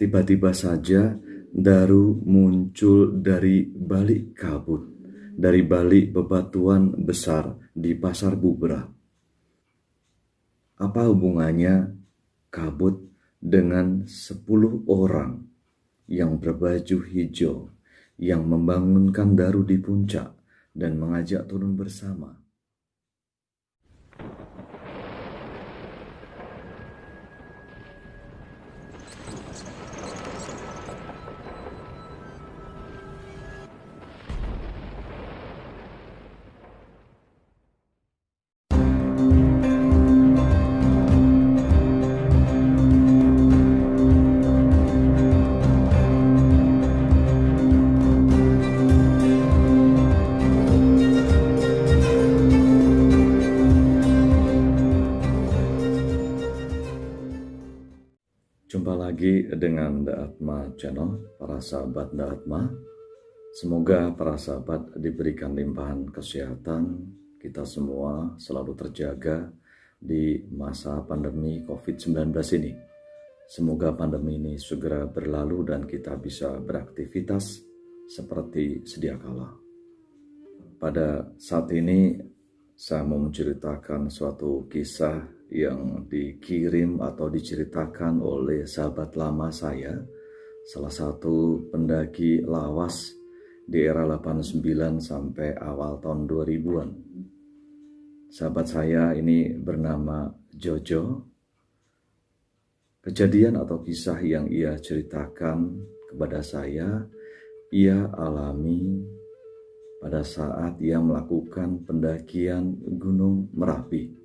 Tiba-tiba saja Daru muncul dari balik kabut, dari balik bebatuan besar di Pasar Bubrah. Apa hubungannya kabut dengan 10 orang yang berbaju hijau yang membangunkan Daru di puncak dan mengajak turun bersama? Jumpa lagi dengan Daatma Channel, para sahabat Daatma. Semoga para sahabat diberikan limpahan kesehatan, kita semua selalu terjaga di masa pandemi COVID-19 ini. Semoga pandemi ini segera berlalu dan kita bisa beraktivitas seperti sedia kala. Pada saat ini saya mau menceritakan suatu kisah yang dikirim atau diceritakan oleh sahabat lama saya, salah satu pendaki lawas di era 89 sampai awal tahun 2000-an. Sahabat saya ini bernama Jojo. Kejadian atau kisah yang ia ceritakan kepada saya, ia alami pada saat ia melakukan pendakian Gunung Merapi.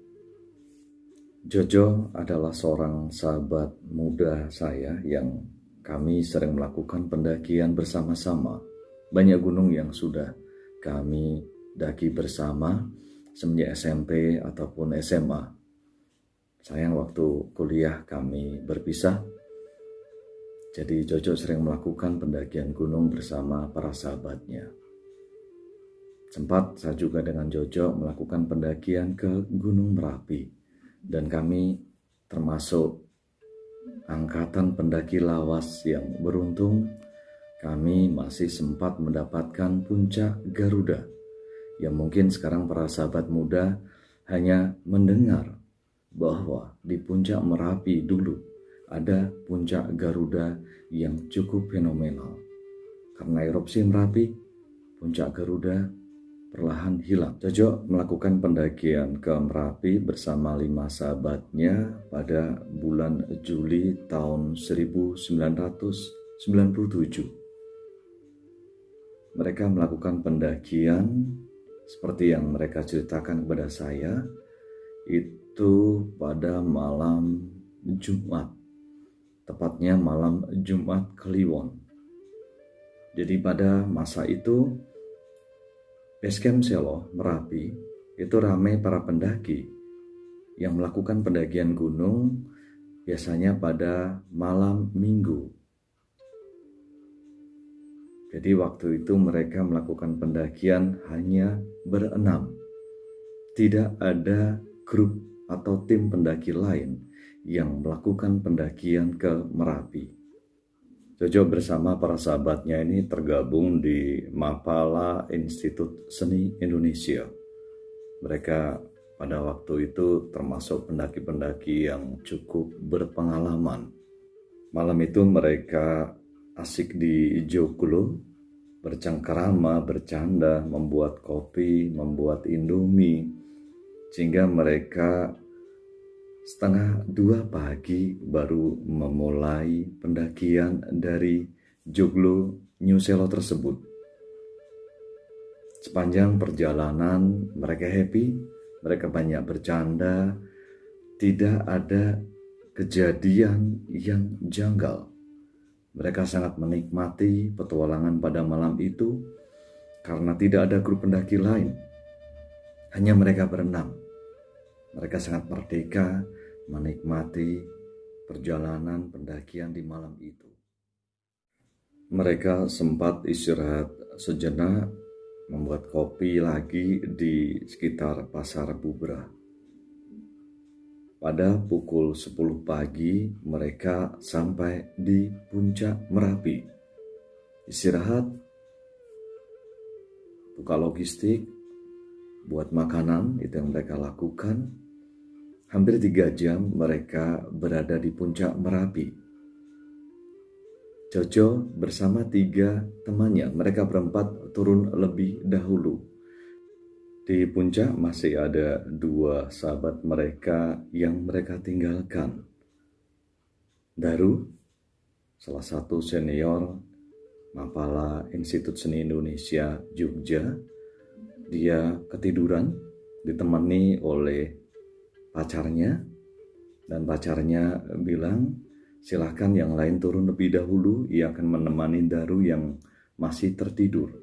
Jojo adalah seorang sahabat muda saya yang kami sering melakukan pendakian bersama-sama. Banyak gunung yang sudah kami daki bersama semenjak SMP ataupun SMA. Sayang waktu kuliah kami berpisah. Jadi Jojo sering melakukan pendakian gunung bersama para sahabatnya. Sempat saya juga dengan Jojo melakukan pendakian ke Gunung Merapi. Dan kami termasuk angkatan pendaki lawas yang beruntung. Kami masih sempat mendapatkan puncak Garuda, yang mungkin sekarang para sahabat muda hanya mendengar bahwa di puncak Merapi dulu ada puncak Garuda yang cukup fenomenal. Karena erupsi Merapi, puncak Garuda perlahan hilang. Jojo melakukan pendakian ke Merapi bersama 5 sahabatnya pada bulan Juli tahun 1997. Mereka melakukan pendakian seperti yang mereka ceritakan kepada saya, itu pada malam Jumat, tepatnya malam Jumat Kliwon. Jadi pada masa itu Basecamp Selo Merapi itu ramai para pendaki yang melakukan pendakian gunung biasanya pada malam Minggu. Jadi waktu itu mereka melakukan pendakian hanya berenam. Tidak ada grup atau tim pendaki lain yang melakukan pendakian ke Merapi. Jojo bersama para sahabatnya ini tergabung di Mapala Institut Seni Indonesia. Mereka pada waktu itu termasuk pendaki-pendaki yang cukup berpengalaman. Malam itu mereka asik di Joglo, bercengkerama, bercanda, membuat kopi, membuat indomie, sehingga mereka 1:30 pagi baru memulai pendakian dari Joglo New Selo tersebut. Sepanjang perjalanan mereka happy, mereka banyak bercanda, tidak ada kejadian yang janggal. Mereka sangat menikmati petualangan pada malam itu karena tidak ada grup pendaki lain, hanya mereka berenam. Mereka sangat merdeka menikmati perjalanan pendakian di malam itu. Mereka sempat istirahat sejenak, membuat kopi lagi di sekitar Pasar Bubrah. Pada pukul 10 pagi mereka sampai di puncak Merapi. Istirahat, buka logistik, buat makanan, itu yang mereka lakukan. Hampir 3 jam mereka berada di puncak Merapi. Jojo bersama 3 temannya, mereka berempat turun lebih dahulu. Di puncak masih ada 2 sahabat mereka yang mereka tinggalkan. Daru, salah satu senior Mapala Institut Seni Indonesia Jogja, dia ketiduran ditemani oleh pacarnya, dan pacarnya bilang silahkan yang lain turun lebih dahulu, ia akan menemani Daru yang masih tertidur.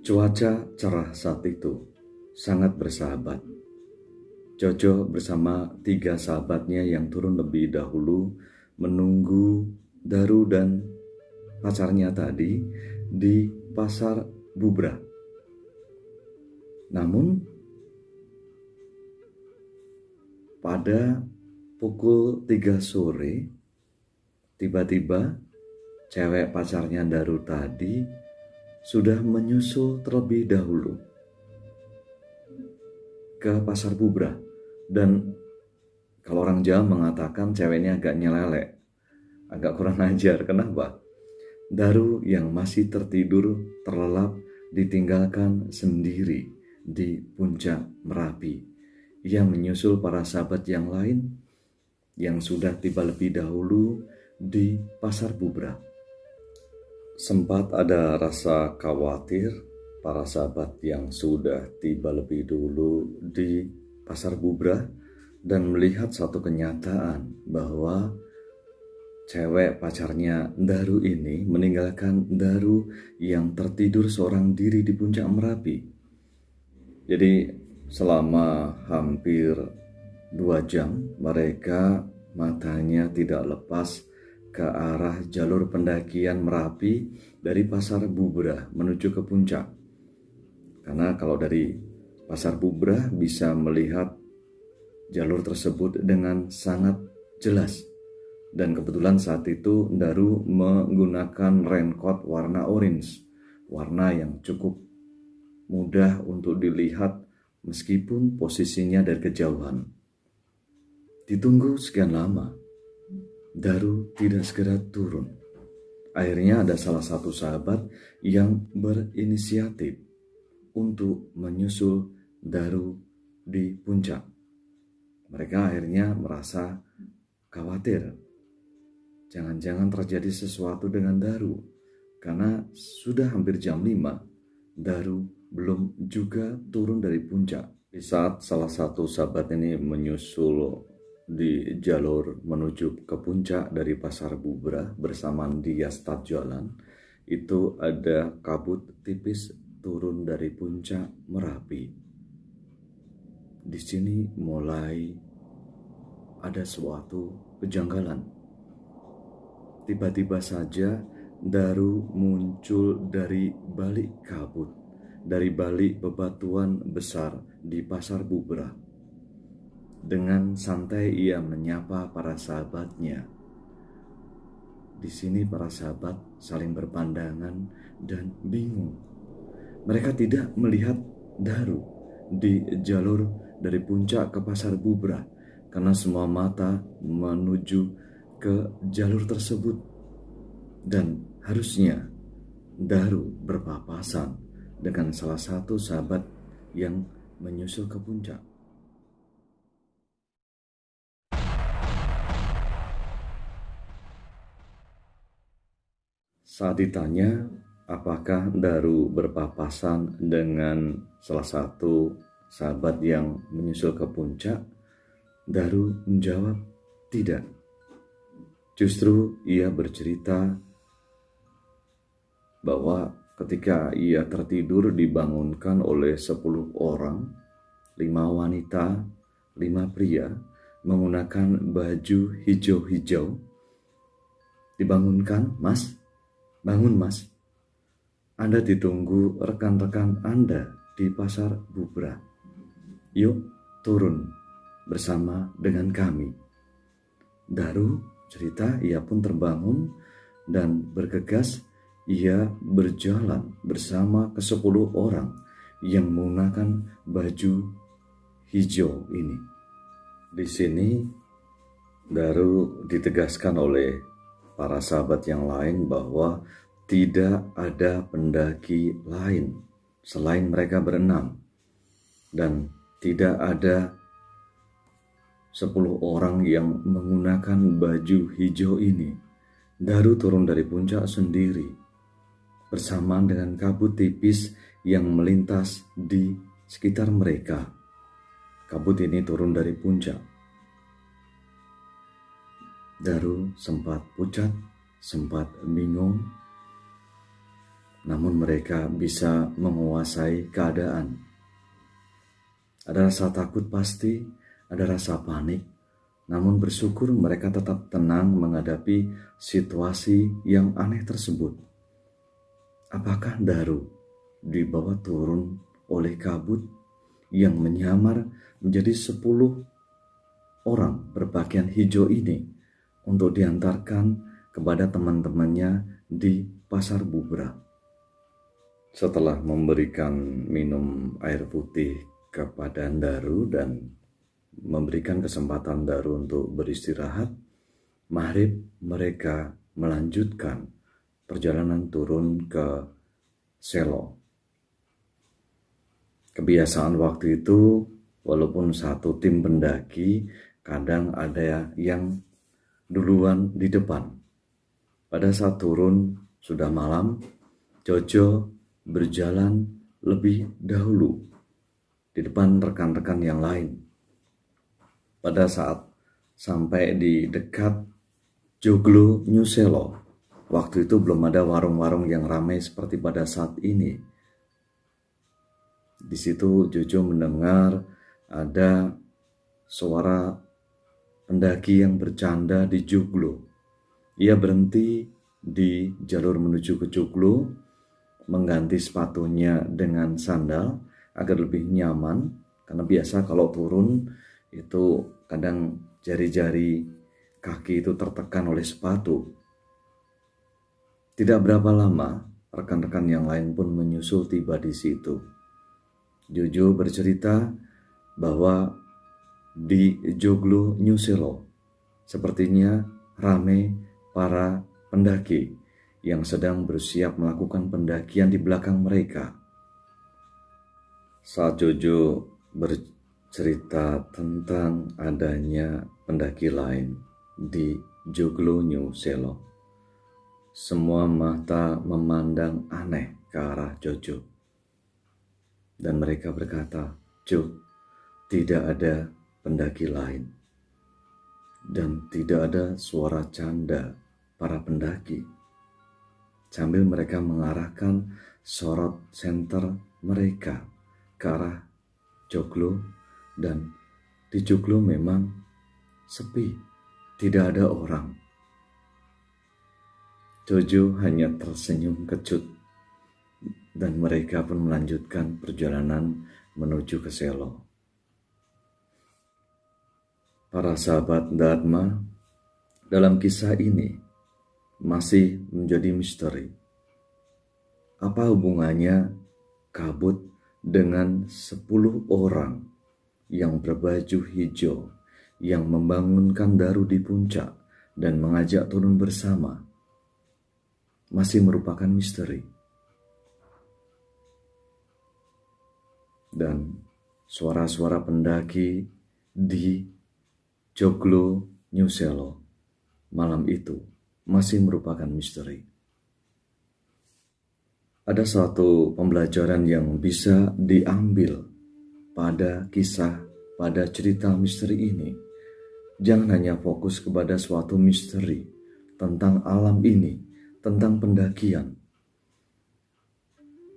Cuaca cerah saat itu, sangat bersahabat. Jojo bersama 3 sahabatnya yang turun lebih dahulu menunggu Daru dan pacarnya tadi di Pasar Bubra. Namun pada pukul 3 sore, tiba-tiba cewek pacarnya Daru tadi sudah menyusul terlebih dahulu ke Pasar Bubra. Dan kalau orang Jawa mengatakan ceweknya agak nyelelek, agak kurang ajar. Kenapa? Daru yang masih tertidur terlelap ditinggalkan sendiri di puncak Merapi. Ia menyusul para sahabat yang lain yang sudah tiba lebih dahulu di Pasar Bubra. Sempat ada rasa khawatir para sahabat yang sudah tiba lebih dulu di Pasar Bubra dan melihat satu kenyataan bahwa cewek pacarnya Daru ini meninggalkan Daru yang tertidur seorang diri di puncak Merapi. Jadi selama hampir 2 jam mereka matanya tidak lepas ke arah jalur pendakian Merapi dari Pasar Bubra menuju ke puncak. Karena kalau dari Pasar Bubra bisa melihat jalur tersebut dengan sangat jelas. Dan kebetulan saat itu Daru menggunakan raincoat warna orange, warna yang cukup mudah untuk dilihat meskipun posisinya dari kejauhan. Ditunggu sekian lama, Daru tidak segera turun. Akhirnya ada salah satu sahabat yang berinisiatif untuk menyusul Daru di puncak. Mereka akhirnya merasa khawatir. Jangan-jangan terjadi sesuatu dengan Daru. Karena sudah hampir jam 5, Daru belum juga turun dari puncak. Di saat salah satu sahabat ini menyusul di jalur menuju ke puncak dari Pasar Bubra bersamaan dia start jalan, itu ada kabut tipis turun dari puncak Merapi. Di sini mulai ada suatu kejanggalan. Tiba-tiba saja Daru muncul dari balik kabut, dari balik bebatuan besar di Pasar Bubra. Dengan santai ia menyapa para sahabatnya. Di sini para sahabat saling berpandangan dan bingung. Mereka tidak melihat Daru di jalur dari puncak ke Pasar Bubra karena semua mata menuju ke jalur tersebut. Dan harusnya Daru berpapasan dengan salah satu sahabat yang menyusul ke puncak. Saat ditanya apakah Daru berpapasan dengan salah satu sahabat yang menyusul ke puncak, Daru menjawab tidak. Justru ia bercerita bahwa ketika ia tertidur dibangunkan oleh 10 orang, 5 wanita, 5 pria, menggunakan baju hijau-hijau. Dibangunkan, "Mas, bangun mas, Anda ditunggu rekan-rekan Anda di Pasar Bubra. Yuk turun, bersama dengan kami. Daru cerita ia pun terbangun dan bergegas. Ia berjalan bersama ke-10 orang yang menggunakan baju hijau ini. Di sini Daru ditegaskan oleh para sahabat yang lain bahwa tidak ada pendaki lain selain mereka berenam, dan tidak ada 10 orang yang menggunakan baju hijau ini. Daru turun dari puncak sendiri bersamaan dengan kabut tipis yang melintas di sekitar mereka. Kabut ini turun dari puncak. Daru sempat pucat, sempat bingung, namun mereka bisa menguasai keadaan. Ada rasa takut pasti, ada rasa panik, namun bersyukur mereka tetap tenang menghadapi situasi yang aneh tersebut. Apakah Daru dibawa turun oleh kabut yang menyamar menjadi 10 orang berpakaian hijau ini untuk diantarkan kepada teman-temannya di Pasar Bubra? Setelah memberikan minum air putih kepada Daru dan memberikan kesempatan Daru untuk beristirahat, maghrib mereka melanjutkan perjalanan turun ke Selo. Kebiasaan waktu itu, walaupun satu tim pendaki, kadang ada yang duluan di depan. Pada saat turun sudah malam, Jojo berjalan lebih dahulu di depan rekan-rekan yang lain. Pada saat sampai di dekat Joglo New Selo, waktu itu belum ada warung-warung yang ramai seperti pada saat ini. Di situ Jojo mendengar ada suara pendaki yang bercanda di Joglo. Ia berhenti di jalur menuju ke Joglo, mengganti sepatunya dengan sandal agar lebih nyaman, karena biasa kalau turun itu kadang jari-jari kaki itu tertekan oleh sepatu. Tidak berapa lama, rekan-rekan yang lain pun menyusul tiba di situ. Jojo bercerita bahwa di Joglo New Selo sepertinya ramai para pendaki yang sedang bersiap melakukan pendakian di belakang mereka. Saat Jojo bercerita tentang adanya pendaki lain di Joglo New Selo, semua mata memandang aneh ke arah Jojo. Dan mereka berkata, "Jo, tidak ada pendaki lain. Dan tidak ada suara canda para pendaki." Sambil mereka mengarahkan sorot senter mereka ke arah Joglo, dan di Joglo memang sepi, tidak ada orang. Jojo hanya tersenyum kecut, dan mereka pun melanjutkan perjalanan menuju ke Selo. Para sahabat Dharma, dalam kisah ini masih menjadi misteri. Apa hubungannya kabut dengan 10 orang yang berbaju hijau yang membangunkan Daru di puncak dan mengajak turun bersama? Masih merupakan misteri. Dan suara-suara pendaki di Joglo New Selo malam itu masih merupakan misteri. Ada suatu pembelajaran yang bisa diambil pada kisah, pada cerita misteri ini. Jangan hanya fokus kepada suatu misteri tentang alam ini, tentang pendakian.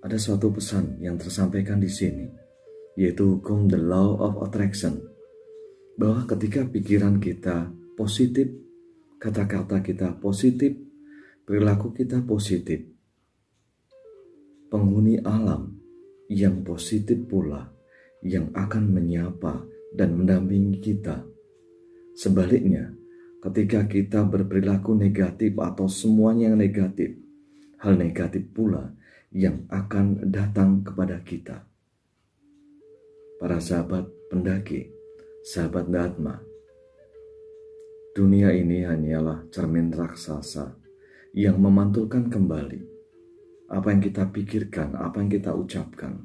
Ada suatu pesan yang tersampaikan di sini, yaitu hukum the law of attraction. Bahwa ketika pikiran kita positif, kata-kata kita positif, perilaku kita positif, penghuni alam yang positif pula yang akan menyapa dan mendampingi kita. Sebaliknya, ketika kita berperilaku negatif atau semuanya yang negatif, hal negatif pula yang akan datang kepada kita. Para sahabat pendaki, sahabat Dhatma, dunia ini hanyalah cermin raksasa yang memantulkan kembali apa yang kita pikirkan, apa yang kita ucapkan,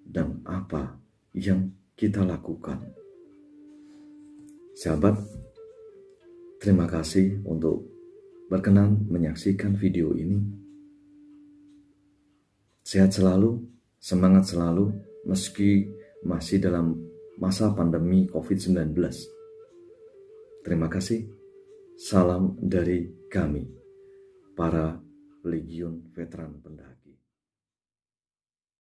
dan apa yang kita lakukan. Sahabat, terima kasih untuk berkenan menyaksikan video ini. Sehat selalu, semangat selalu, meski masih dalam masa pandemi COVID-19. Terima kasih. Salam dari kami, para Legiun Veteran Pendaki.